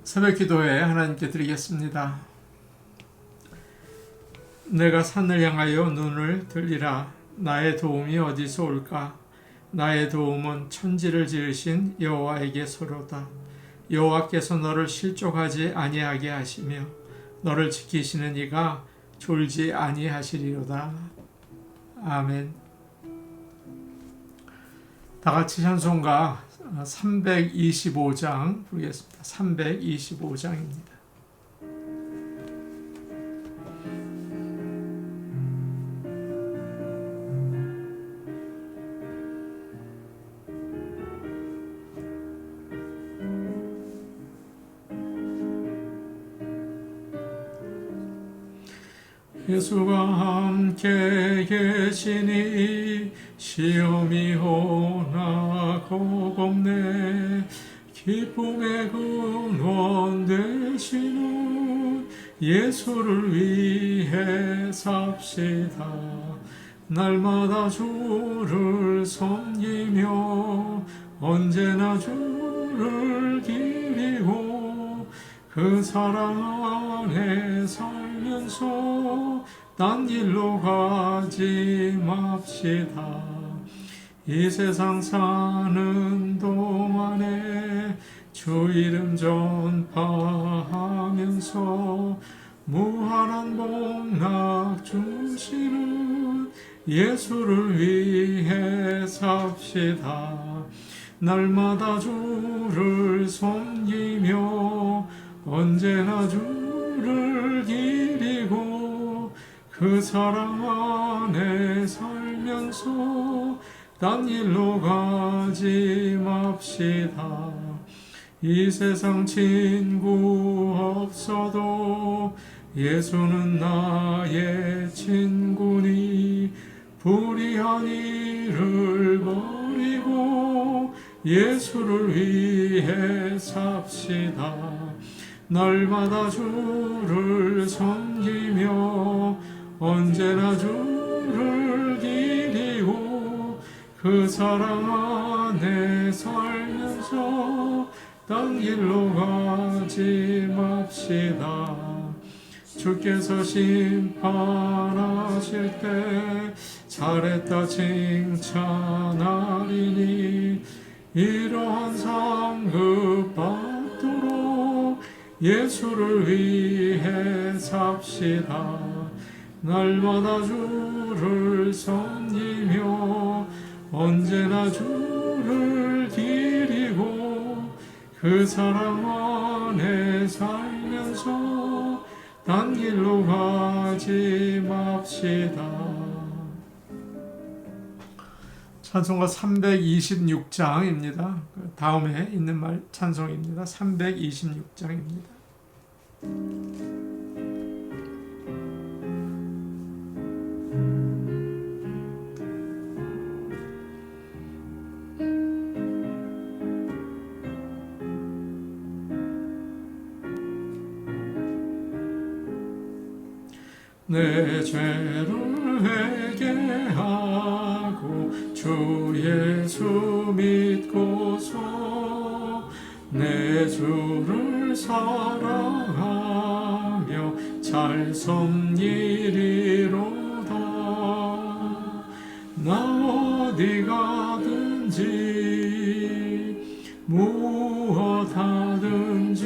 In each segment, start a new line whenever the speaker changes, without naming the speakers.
새벽 기도회 하나님께 드리겠습니다. 내가 산을 향하여 눈을 들리라. 나의 도움이 어디서 올까? 나의 도움은 천지를 지으신 여호와에게서로다. 여호와께서 너를 실족하지 아니하게 하시며 너를 지키시는 이가 졸지 아니하시리로다. 아멘. 다 같이 찬송가 325장 부르겠습니다. 325장입니다. 예수가 함께 계시니 시험이 오나 겁없네. 기쁨의 근원 되시는 예수를 위해 삽시다. 날마다 주를 섬기며 언제나 주를 기리고 그 사랑 안에 살면서 딴 길로 가지 맙시다. 이 세상 사는 동안에 주 이름 전파하면서 무한한 복락 주시는 예수를 위해 삽시다. 날마다 주를 섬기며 언제나 주를 기리고 그 사랑 안에 살면서 딴 길로 가지 맙시다. 이 세상 친구 없어도 예수는 나의 친구니 불의한 일을 버리고 예수를 위해 삽시다. 날마다 주를 섬기며 언제나 주를 기리고 그 사랑 안에 살면서 딴 길로 가지 맙시다. 주께서 심판하실 때 잘했다 칭찬하리니 이러한 상급 받도록 예수를 위해 삽시다. 날마다 주를 섬기며 언제나 주를 기리고 그 사랑 안에 살면서 딴 길로 가지 맙시다. 찬송가 326장입니다. 다음에 있는 말 찬송입니다. 326장입니다. 내 죄를 회개하고 주 예수 믿고서 내 주를 사랑하며 잘 섬기리로다. 나 어디 가든지 무엇하든지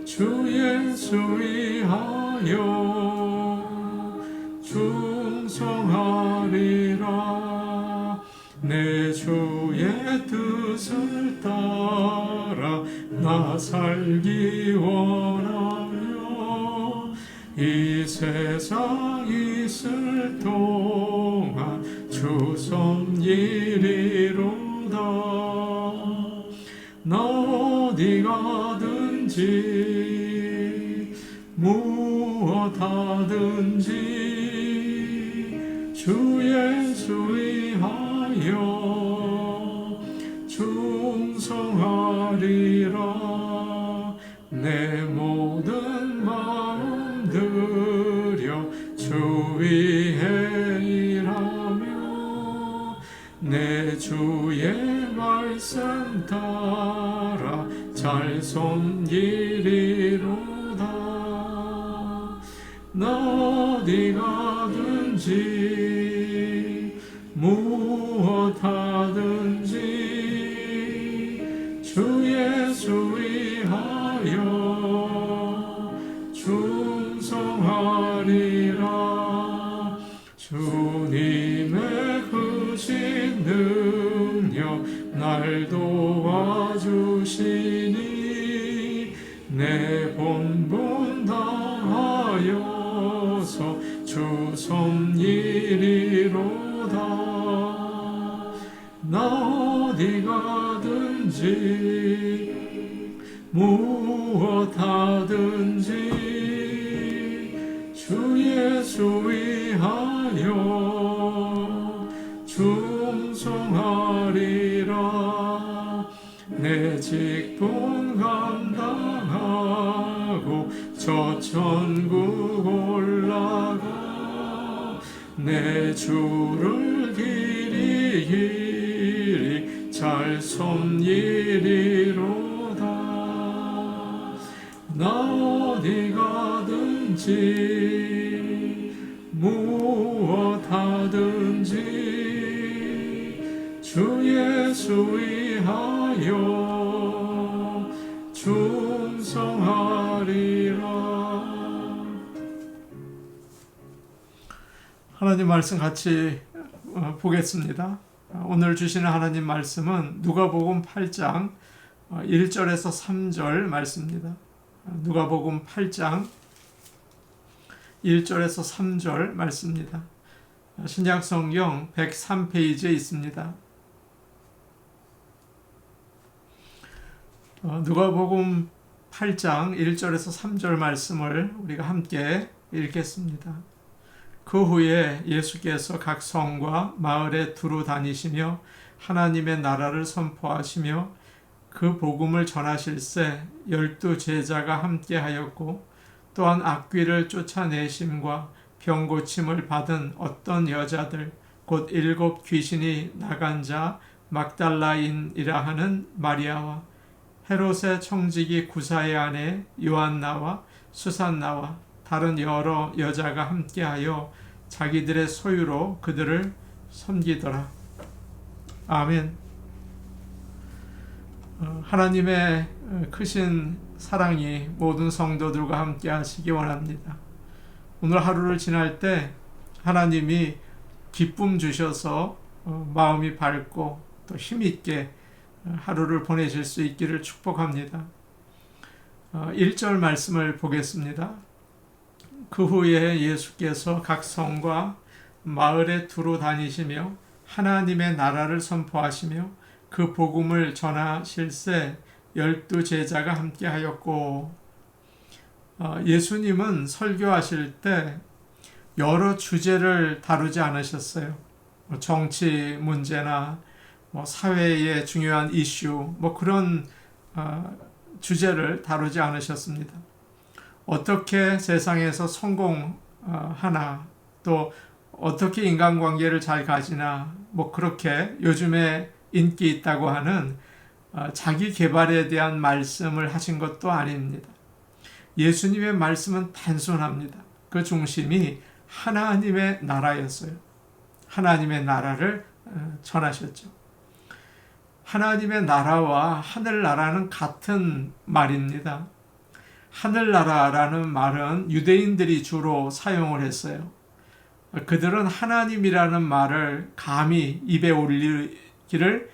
주 예수 위하여 충성하리라. 내 주의 뜻을 따라 나 살기 원하며 이 세상 있을 동안 주 섬기리로다. 나 어디 가든지 무엇하든지 주 예수 위하여 충성하리라. 내 모든 마음 들여 주 위에 일하며 내 주의 말씀 따라 잘 섬기리로다. 나 어디 가든지 무엇하든지 주 예수 위하여 충성하리라. 주님의 크신 능력 날 도와주시니 내 본분 다하여서 주 섬기리로다. 나 어디 가든지 무엇하든지 주 예수 위하여 충성하리라. 내 직분 감당하고 저 천국 올라가 내 주를 길이 잘 섬기리로다. 나 어디 가든지 무엇하든지 주 예수 위하여 충성하리라. 하나님 말씀 같이 보겠습니다. 오늘 주시는 하나님 말씀은 누가복음 8장 1절에서 3절 말씀입니다. 누가복음 8장 1절에서 3절 말씀입니다. 신약성경 103페이지에 있습니다. 누가복음 8장 1절에서 3절 말씀을 우리가 함께 읽겠습니다. 그 후에 예수께서 각 성과 마을에 두루 다니시며 하나님의 나라를 선포하시며 그 복음을 전하실새 12 제자가 함께하였고 또한 악귀를 쫓아내심과 병 고침을 받은 어떤 여자들 곧 7 귀신이 나간 자 막달라인이라 하는 마리아와 헤롯의 청지기 구사의 아내 요한나와 수산나와 다른 여러 여자가 함께하여 자기들의 소유로 그들을 섬기더라. 아멘. 하나님의 크신 사랑이 모든 성도들과 함께 하시기 원합니다. 오늘 하루를 지날 때 하나님이 기쁨 주셔서 마음이 밝고 또 힘있게 하루를 보내실 수 있기를 축복합니다. 1절 말씀을 보겠습니다. 그 후에 예수께서 각 성과 마을에 두루 다니시며 하나님의 나라를 선포하시며 그 복음을 전하실새 12 제자가 함께하였고, 예수님은 설교하실 때 여러 주제를 다루지 않으셨어요. 정치 문제나 사회의 중요한 이슈 그런 주제를 다루지 않으셨습니다. 어떻게 세상에서 성공하나 또 어떻게 인간관계를 잘 가지나 그렇게 요즘에 인기 있다고 하는 자기 개발에 대한 말씀을 하신 것도 아닙니다. 예수님의 말씀은 단순합니다. 그 중심이 하나님의 나라였어요. 하나님의 나라를 전하셨죠. 하나님의 나라와 하늘나라는 같은 말입니다. 하늘나라라는 말은 유대인들이 주로 사용을 했어요. 그들은 하나님이라는 말을 감히 입에 올리기를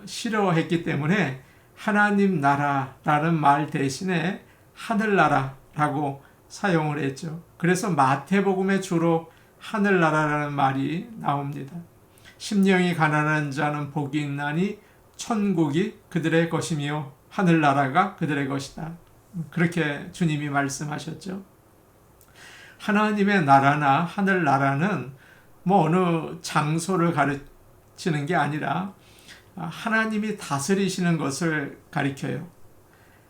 싫어했기 때문에 하나님 나라라는 말 대신에 하늘나라라고 사용을 했죠. 그래서 마태복음에 주로 하늘나라라는 말이 나옵니다. 심령이 가난한 자는 복이 있나니 천국이 그들의 것이며 하늘나라가 그들의 것이다. 그렇게 주님이 말씀하셨죠. 하나님의 나라나 하늘나라는 어느 장소를 가르치는 게 아니라 하나님이 다스리시는 것을 가리켜요.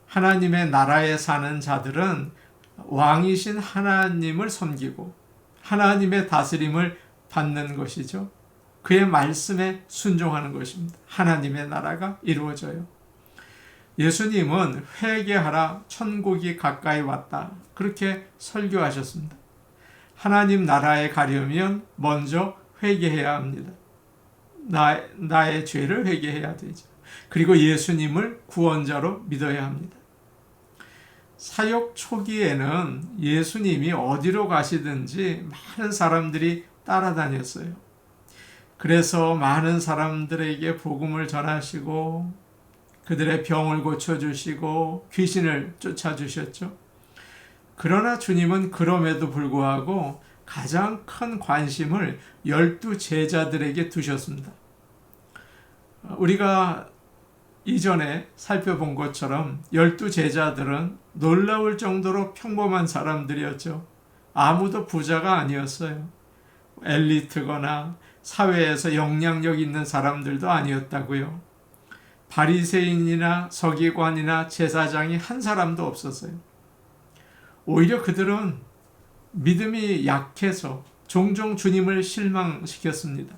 하나님의 나라에 사는 자들은 왕이신 하나님을 섬기고 하나님의 다스림을 받는 것이죠. 그의 말씀에 순종하는 것입니다. 하나님의 나라가 이루어져요. 예수님은 회개하라, 천국이 가까이 왔다. 그렇게 설교하셨습니다. 하나님 나라에 가려면 먼저 회개해야 합니다. 나의 죄를 회개해야 되죠. 그리고 예수님을 구원자로 믿어야 합니다. 사역 초기에는 예수님이 어디로 가시든지 많은 사람들이 따라다녔어요. 그래서 많은 사람들에게 복음을 전하시고 그들의 병을 고쳐주시고 귀신을 쫓아주셨죠. 그러나 주님은 그럼에도 불구하고 가장 큰 관심을 12 제자들에게 두셨습니다. 우리가 이전에 살펴본 것처럼 12 제자들은 놀라울 정도로 평범한 사람들이었죠. 아무도 부자가 아니었어요. 엘리트거나 사회에서 영향력 있는 사람들도 아니었다고요. 바리새인이나 서기관이나 제사장이 한 사람도 없었어요. 오히려 그들은 믿음이 약해서 종종 주님을 실망시켰습니다.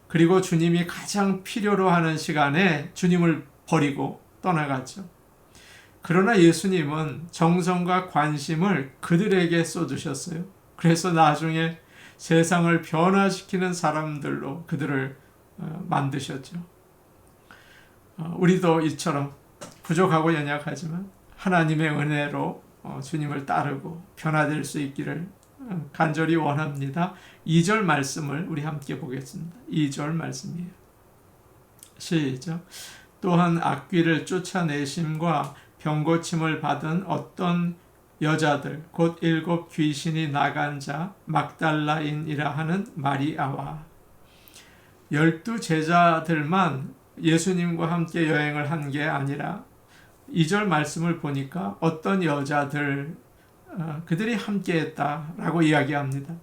그리고 주님이 가장 필요로 하는 시간에 주님을 버리고 떠나갔죠. 그러나 예수님은 정성과 관심을 그들에게 쏟으셨어요. 그래서 나중에 세상을 변화시키는 사람들로 그들을 만드셨죠. 우리도 이처럼 부족하고 연약하지만 하나님의 은혜로 주님을 따르고 변화될 수 있기를 간절히 원합니다. 2절 말씀을 우리 함께 보겠습니다. 2절 말씀이에요. 시작. 또한 악귀를 쫓아내심과 병고침을 받은 어떤 여자들 곧 7 귀신이 나간 자 막달라인이라 하는 마리아와 12 제자들만 예수님과 함께 여행을 한 게 아니라 2절 말씀을 보니까 어떤 여자들 그들이 함께 했다라고 이야기합니다.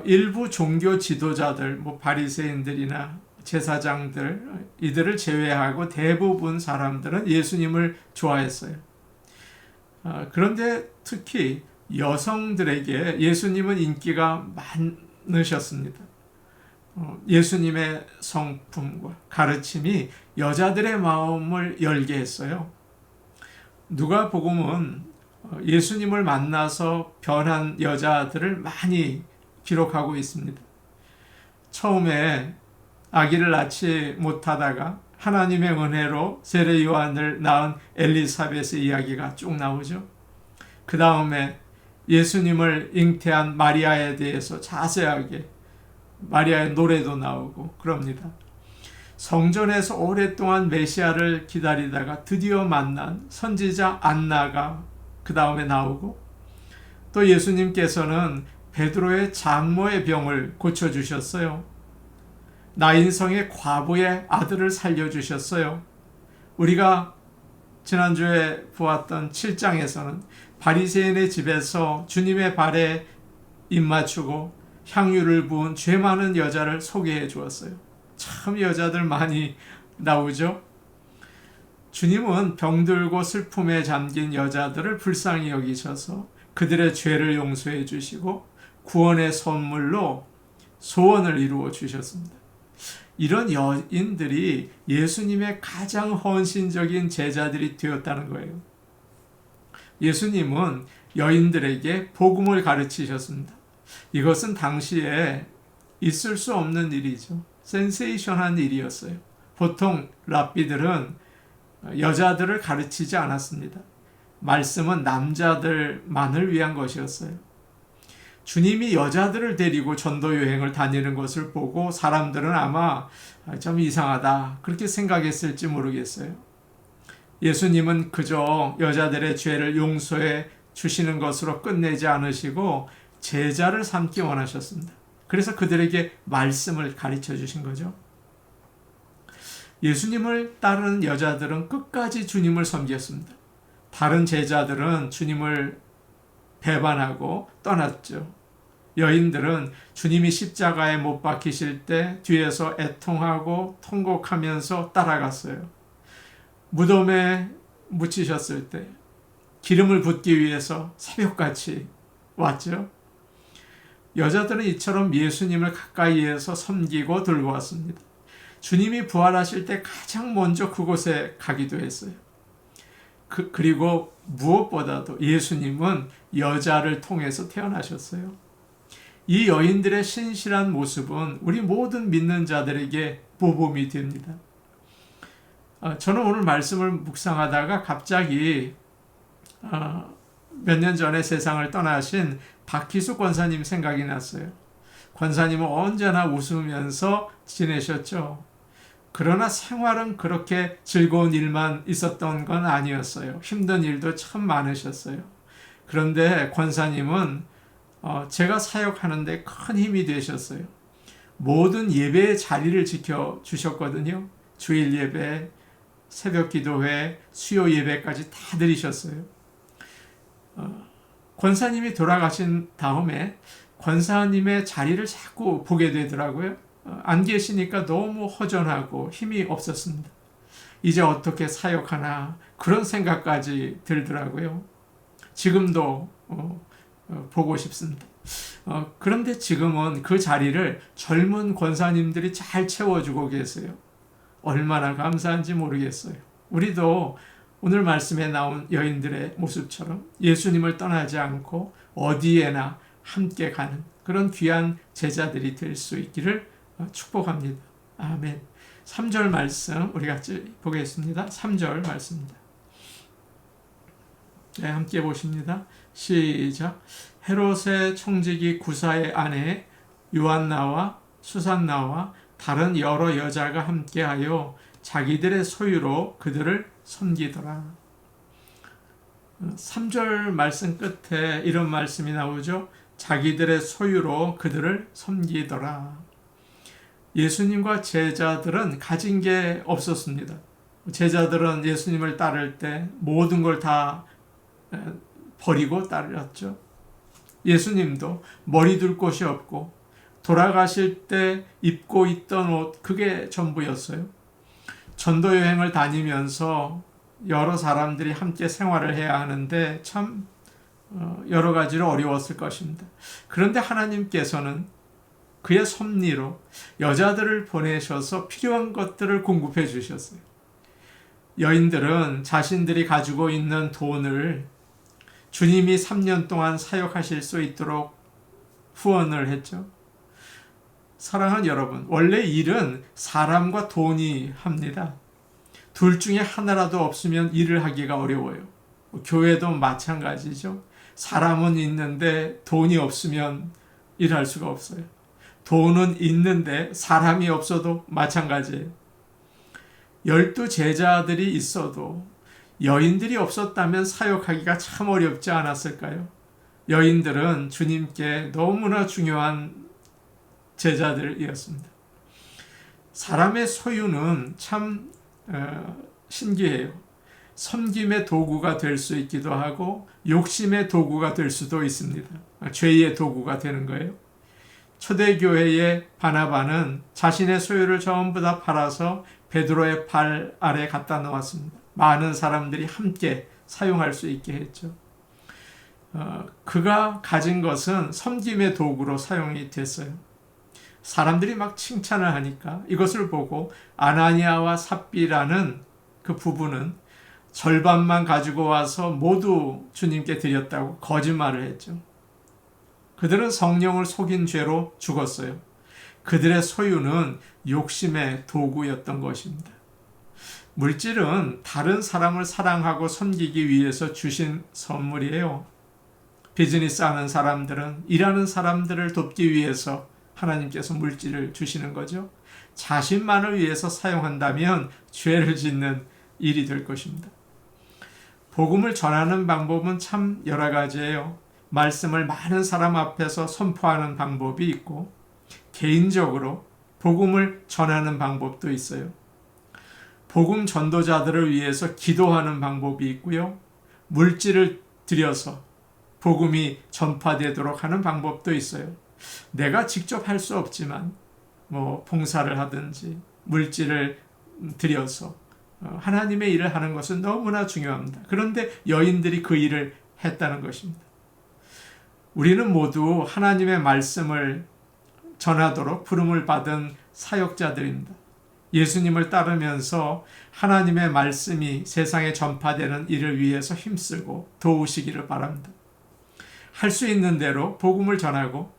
일부 종교 지도자들, 바리새인들이나 제사장들 이들을 제외하고 대부분 사람들은 예수님을 좋아했어요. 그런데 특히 여성들에게 예수님은 인기가 많으셨습니다. 예수님의 성품과 가르침이 여자들의 마음을 열게 했어요. 누가복음은 예수님을 만나서 변한 여자들을 많이 기록하고 있습니다. 처음에 아기를 낳지 못하다가 하나님의 은혜로 세례 요한을 낳은 엘리사벳의 이야기가 쭉 나오죠. 그 다음에 예수님을 잉태한 마리아에 대해서 자세하게 마리아의 노래도 나오고 그럽니다. 성전에서 오랫동안 메시아를 기다리다가 드디어 만난 선지자 안나가 그 다음에 나오고 또 예수님께서는 베드로의 장모의 병을 고쳐주셨어요. 나인성의 과부의 아들을 살려주셨어요. 우리가 지난주에 보았던 7장에서는 바리새인의 집에서 주님의 발에 입맞추고 향유를 부은 죄 많은 여자를 소개해 주었어요. 참 여자들 많이 나오죠. 주님은 병들고 슬픔에 잠긴 여자들을 불쌍히 여기셔서 그들의 죄를 용서해 주시고 구원의 선물로 소원을 이루어 주셨습니다. 이런 여인들이 예수님의 가장 헌신적인 제자들이 되었다는 거예요. 예수님은 여인들에게 복음을 가르치셨습니다. 이것은 당시에 있을 수 없는 일이죠. 센세이션한 일이었어요. 보통 랍비들은 여자들을 가르치지 않았습니다. 말씀은 남자들만을 위한 것이었어요. 주님이 여자들을 데리고 전도 여행을 다니는 것을 보고 사람들은 아마 좀 이상하다 그렇게 생각했을지 모르겠어요. 예수님은 그저 여자들의 죄를 용서해 주시는 것으로 끝내지 않으시고 제자를 삼기 원하셨습니다. 그래서 그들에게 말씀을 가르쳐 주신 거죠. 예수님을 따르는 여자들은 끝까지 주님을 섬겼습니다. 다른 제자들은 주님을 배반하고 떠났죠. 여인들은 주님이 십자가에 못 박히실 때 뒤에서 애통하고 통곡하면서 따라갔어요. 무덤에 묻히셨을 때 기름을 붓기 위해서 새벽같이 왔죠. 여자들은 이처럼 예수님을 가까이에서 섬기고 돌보았습니다. 주님이 부활하실 때 가장 먼저 그곳에 가기도 했어요. 그리고 무엇보다도 예수님은 여자를 통해서 태어나셨어요. 이 여인들의 신실한 모습은 우리 모든 믿는 자들에게 모범이 됩니다. 저는 오늘 말씀을 묵상하다가 갑자기 몇 년 전에 세상을 떠나신 박희숙 권사님 생각이 났어요. 권사님은 언제나 웃으면서 지내셨죠. 그러나 생활은 그렇게 즐거운 일만 있었던 건 아니었어요. 힘든 일도 참 많으셨어요. 그런데 권사님은 제가 사역하는데 큰 힘이 되셨어요. 모든 예배의 자리를 지켜주셨거든요. 주일 예배, 새벽 기도회, 수요 예배까지 다 드리셨어요. 권사님이 돌아가신 다음에 권사님의 자리를 자꾸 보게 되더라고요. 안 계시니까 너무 허전하고 힘이 없었습니다. 이제 어떻게 사역하나 그런 생각까지 들더라고요. 지금도 보고 싶습니다. 그런데 지금은 그 자리를 젊은 권사님들이 잘 채워주고 계세요. 얼마나 감사한지 모르겠어요. 우리도 오늘 말씀에 나온 여인들의 모습처럼 예수님을 떠나지 않고 어디에나 함께 가는 그런 귀한 제자들이 될 수 있기를 축복합니다. 아멘. 3절 말씀 우리 같이 보겠습니다. 3절 말씀입니다. 네, 함께 보십니다. 시작. 헤롯의 청지기 구사의 아내 요한나와 수산나와 다른 여러 여자가 함께하여 자기들의 소유로 그들을 섬기더라. 3절 말씀 끝에 이런 말씀이 나오죠. 자기들의 소유로 그들을 섬기더라. 예수님과 제자들은 가진 게 없었습니다. 제자들은 예수님을 따를 때 모든 걸 다 버리고 따랐죠. 예수님도 머리 둘 곳이 없고 돌아가실 때 입고 있던 옷 그게 전부였어요. 전도 여행을 다니면서 여러 사람들이 함께 생활을 해야 하는데 참 여러 가지로 어려웠을 것입니다. 그런데 하나님께서는 그의 섭리로 여자들을 보내셔서 필요한 것들을 공급해 주셨어요. 여인들은 자신들이 가지고 있는 돈을 주님이 3년 동안 사역하실 수 있도록 후원을 했죠. 사랑하는 여러분, 원래 일은 사람과 돈이 합니다. 둘 중에 하나라도 없으면 일을 하기가 어려워요. 교회도 마찬가지죠. 사람은 있는데 돈이 없으면 일할 수가 없어요. 돈은 있는데 사람이 없어도 마찬가지예요. 12 제자들이 있어도 여인들이 없었다면 사역하기가 참 어렵지 않았을까요? 여인들은 주님께 너무나 중요한 제자들이었습니다. 사람의 소유는 참 신기해요. 섬김의 도구가 될 수 있기도 하고 욕심의 도구가 될 수도 있습니다. 죄의 도구가 되는 거예요. 초대교회의 바나바는 자신의 소유를 전부 다 팔아서 베드로의 발 아래 갖다 놓았습니다. 많은 사람들이 함께 사용할 수 있게 했죠. 그가 가진 것은 섬김의 도구로 사용이 됐어요. 사람들이 막 칭찬을 하니까 이것을 보고 아나니아와 삽비라는 그 부부는 절반만 가지고 와서 모두 주님께 드렸다고 거짓말을 했죠. 그들은 성령을 속인 죄로 죽었어요. 그들의 소유는 욕심의 도구였던 것입니다. 물질은 다른 사람을 사랑하고 섬기기 위해서 주신 선물이에요. 비즈니스 하는 사람들은 일하는 사람들을 돕기 위해서 하나님께서 물질을 주시는 거죠. 자신만을 위해서 사용한다면 죄를 짓는 일이 될 것입니다. 복음을 전하는 방법은 참 여러 가지예요. 말씀을 많은 사람 앞에서 선포하는 방법이 있고 개인적으로 복음을 전하는 방법도 있어요. 복음 전도자들을 위해서 기도하는 방법이 있고요. 물질을 들여서 복음이 전파되도록 하는 방법도 있어요. 내가 직접 할 수 없지만 봉사를 하든지 물질을 들여서 하나님의 일을 하는 것은 너무나 중요합니다. 그런데 여인들이 그 일을 했다는 것입니다. 우리는 모두 하나님의 말씀을 전하도록 부름을 받은 사역자들입니다. 예수님을 따르면서 하나님의 말씀이 세상에 전파되는 일을 위해서 힘쓰고 도우시기를 바랍니다. 할 수 있는 대로 복음을 전하고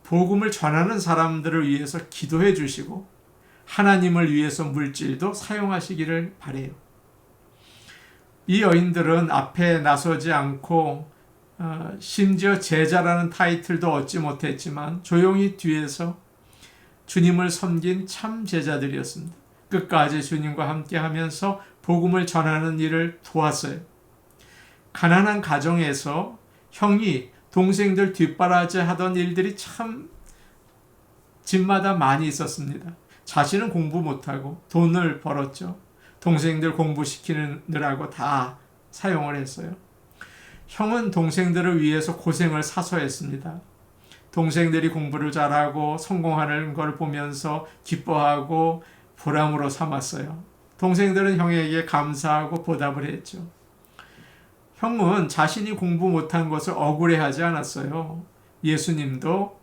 복음을 전하는 사람들을 위해서 기도해 주시고 하나님을 위해서 물질도 사용하시기를 바라요. 이 여인들은 앞에 나서지 않고 심지어 제자라는 타이틀도 얻지 못했지만 조용히 뒤에서 주님을 섬긴 참 제자들이었습니다. 끝까지 주님과 함께 하면서 복음을 전하는 일을 도왔어요. 가난한 가정에서 형이 동생들 뒷바라지 하던 일들이 참 집마다 많이 있었습니다. 자신은 공부 못하고 돈을 벌었죠. 동생들 공부시키느라고 다 사용을 했어요. 형은 동생들을 위해서 고생을 사서 했습니다. 동생들이 공부를 잘하고 성공하는 걸 보면서 기뻐하고 보람으로 삼았어요. 동생들은 형에게 감사하고 보답을 했죠. 형은 자신이 공부 못한 것을 억울해하지 않았어요. 예수님도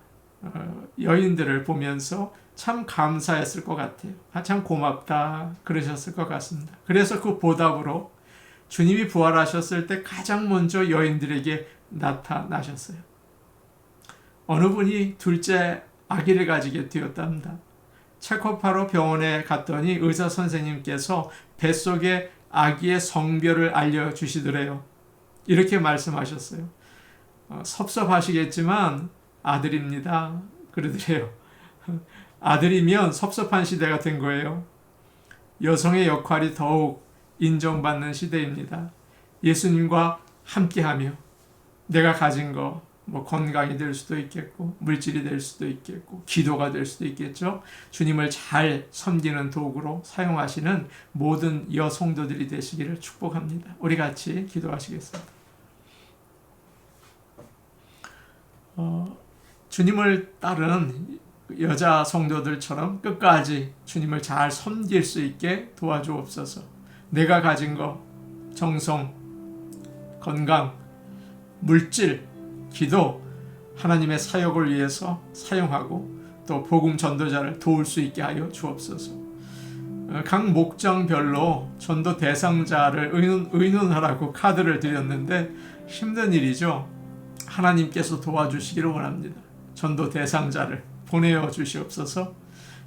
여인들을 보면서 참 감사했을 것 같아요. 참 고맙다 그러셨을 것 같습니다. 그래서 그 보답으로 주님이 부활하셨을 때 가장 먼저 여인들에게 나타나셨어요. 어느 분이 둘째 아기를 가지게 되었답니다. 체코파로 병원에 갔더니 의사 선생님께서 뱃속에 아기의 성별을 알려주시더래요. 이렇게 말씀하셨어요. 섭섭하시겠지만 아들입니다. 그러더래요. 아들이면 섭섭한 시대가 된 거예요. 여성의 역할이 더욱 인정받는 시대입니다. 예수님과 함께하며 내가 가진 거 건강이 될 수도 있겠고 물질이 될 수도 있겠고 기도가 될 수도 있겠죠. 주님을 잘 섬기는 도구로 사용하시는 모든 여성도들이 되시기를 축복합니다. 우리 같이 기도하시겠습니다. 주님을 따른 여자 성도들처럼 끝까지 주님을 잘 섬길 수 있게 도와주옵소서. 내가 가진 것, 정성, 건강, 물질, 기도, 하나님의 사역을 위해서 사용하고 또 복음 전도자를 도울 수 있게 하여 주옵소서. 각 목장별로 전도 대상자를 의논하라고 카드를 드렸는데 힘든 일이죠. 하나님께서 도와주시기를 원합니다. 전도 대상자를 보내어 주시옵소서.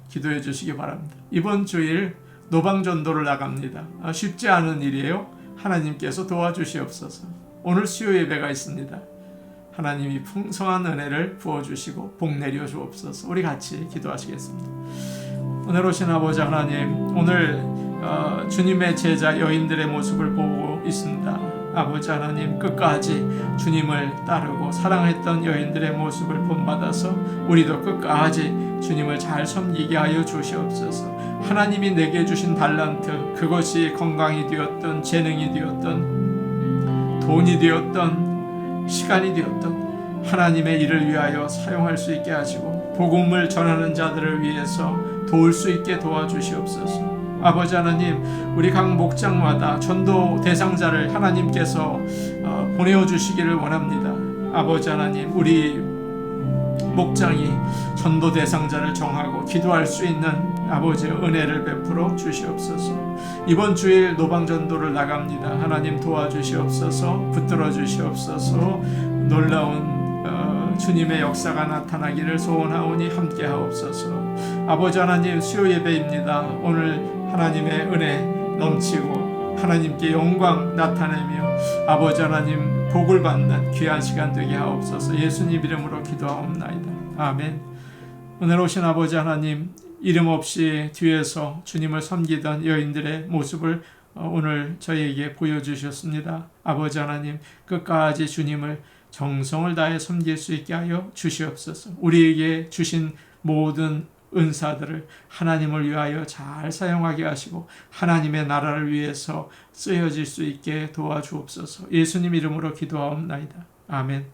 기도해 주시기 바랍니다. 이번 주일 노방전도를 나갑니다. 쉽지 않은 일이에요. 하나님께서 도와주시옵소서. 오늘 수요 예배가 있습니다. 하나님이 풍성한 은혜를 부어주시고 복 내려 주옵소서. 우리 같이 기도하시겠습니다. 오늘 오신 아버지 하나님, 오늘 주님의 제자 여인들의 모습을 보고 있습니다. 아버지 하나님, 끝까지 주님을 따르고 사랑했던 여인들의 모습을 본받아서 우리도 끝까지 주님을 잘 섬기게 하여 주시옵소서. 하나님이 내게 주신 달란트, 그것이 건강이 되었던 재능이 되었던 돈이 되었던 시간이 되었던 하나님의 일을 위하여 사용할 수 있게 하시고 복음을 전하는 자들을 위해서 도울 수 있게 도와주시옵소서. 아버지 하나님, 우리 각 목장마다 전도 대상자를 하나님께서 보내어 주시기를 원합니다. 아버지 하나님, 우리 목장이 전도 대상자를 정하고 기도할 수 있는 아버지의 은혜를 베풀어 주시옵소서. 이번 주일 노방전도를 나갑니다. 하나님 도와주시옵소서. 붙들어 주시옵소서. 놀라운 주님의 역사가 나타나기를 소원하오니 함께하옵소서. 아버지 하나님, 수요 예배입니다. 오늘 하나님의 은혜 넘치고 하나님께 영광 나타내며 아버지 하나님 복을 받는 귀한 시간 되게 하옵소서. 예수님 이름으로 기도하옵나이다. 아멘. 오늘 오신 아버지 하나님, 이름 없이 뒤에서 주님을 섬기던 여인들의 모습을 오늘 저희에게 보여주셨습니다. 아버지 하나님, 끝까지 주님을 정성을 다해 섬길 수 있게 하여 주시옵소서. 우리에게 주신 모든 은사들을 하나님을 위하여 잘 사용하게 하시고 하나님의 나라를 위해서 쓰여질 수 있게 도와주옵소서. 예수님 이름으로 기도하옵나이다. 아멘.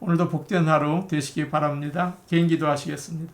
오늘도 복된 하루 되시기 바랍니다. 개인 기도하시겠습니다.